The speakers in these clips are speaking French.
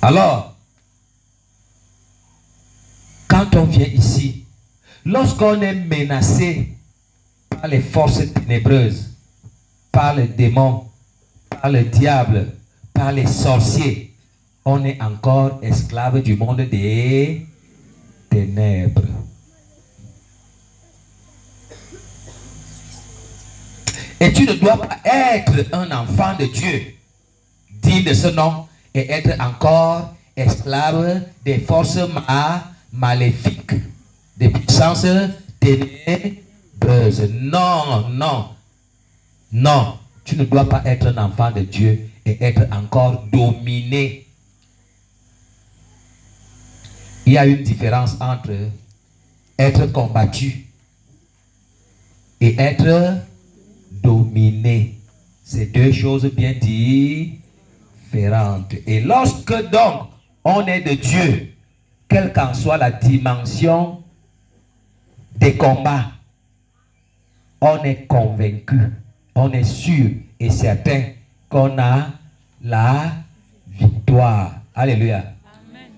Alors, quand on vient ici, lorsqu'on est menacé par les forces ténébreuses, par les démons, par le diable, par les sorciers, on est encore esclave du monde des ténèbres. Et tu ne dois pas être un enfant de Dieu, digne de ce nom, et être encore esclave des forces maléfiques, des puissances ténébreuses. Non, non, non. Tu ne dois pas être un enfant de Dieu et être encore dominé. Il y a une différence entre être combattu et être dominé. C'est deux choses bien différentes. Et lorsque donc on est de Dieu, quelle qu'en soit la dimension des combats, on est convaincu, on est sûr et certain qu'on a la victoire. Alléluia. Amen.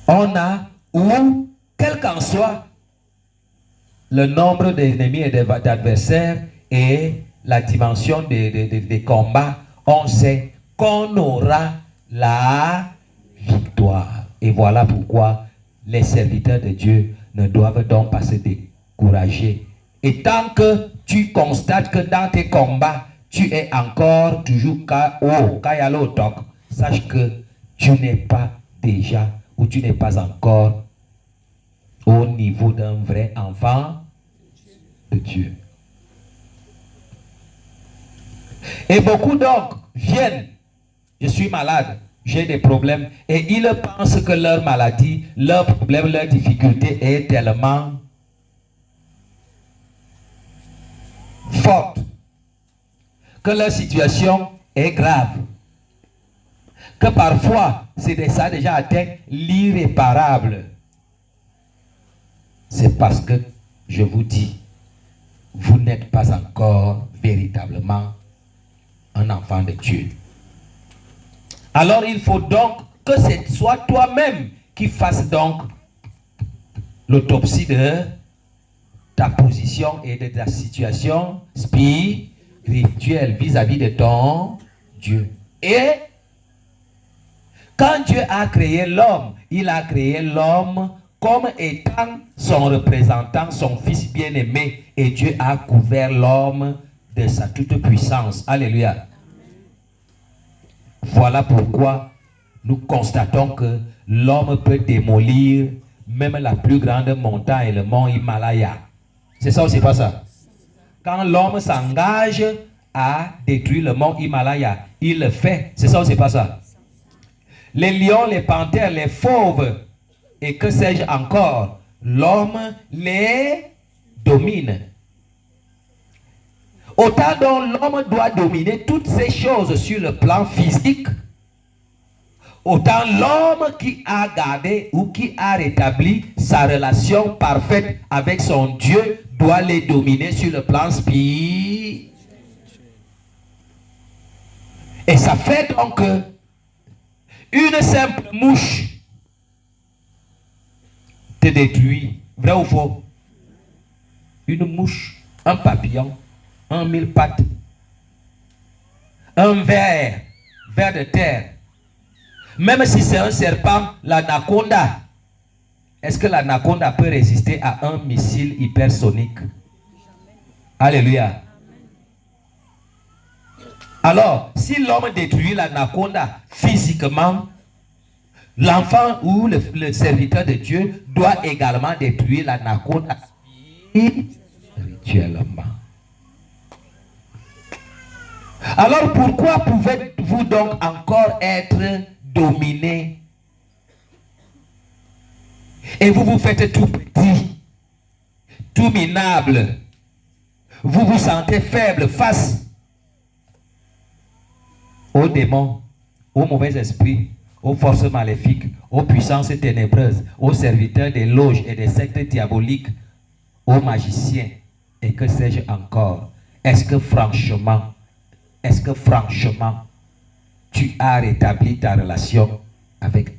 On a, ou quel qu'en soit le nombre d'ennemis et d'adversaires et la dimension des combats, on sait qu'on aura la victoire. Et voilà pourquoi les serviteurs de Dieu ne doivent donc pas se décourager. Et tant que tu constates que dans tes combats, tu es encore toujours KO, sache que tu n'es pas déjà ou tu n'es pas encore au niveau d'un vrai enfant de Dieu. Et beaucoup donc viennent, je suis malade, j'ai des problèmes, et ils pensent que leur maladie, leur problème, leur difficulté est tellement forte, que leur situation est grave, que parfois ça a déjà atteint l'irréparable. C'est parce que, je vous dis, vous n'êtes pas encore véritablement un enfant de Dieu. Alors il faut donc que ce soit toi-même qui fasses donc l'autopsie de ta position et de ta situation spirituelle vis-à-vis de ton Dieu. Et quand Dieu a créé l'homme, il a créé l'homme comme étant son représentant, son fils bien-aimé, et Dieu a couvert l'homme de sa toute puissance. Alléluia. Voilà pourquoi nous constatons que l'homme peut démolir même la plus grande montagne, le mont Himalaya. C'est ça ou c'est pas ça? Quand l'homme s'engage à détruire le mont Himalaya, il le fait. C'est ça ou c'est pas ça? Les lions, les panthères, les fauves, et que sais-je encore, l'homme les domine. Autant dont l'homme doit dominer toutes ces choses sur le plan physique, autant l'homme qui a gardé ou qui a rétabli sa relation parfaite avec son Dieu doit les dominer sur le plan spirituel. Et ça fait donc une simple mouche te détruit. Vrai ou faux? Une mouche, un papillon, un mille pattes, un ver de terre. Même si c'est un serpent, l'anaconda, est-ce que l'anaconda peut résister à un missile hypersonique? Alléluia. Alors, si l'homme détruit l'anaconda physiquement, l'enfant ou le serviteur de Dieu doit également détruire l'anaconda spirituellement. Alors pourquoi pouvez-vous donc encore être dominé? Et vous vous faites tout petit, tout minable. Vous vous sentez faible face aux démons, aux mauvais esprits, aux forces maléfiques, aux puissances ténébreuses, aux serviteurs des loges et des sectes diaboliques, aux magiciens, et que sais-je encore. Est-ce que franchement, tu as rétabli ta relation avec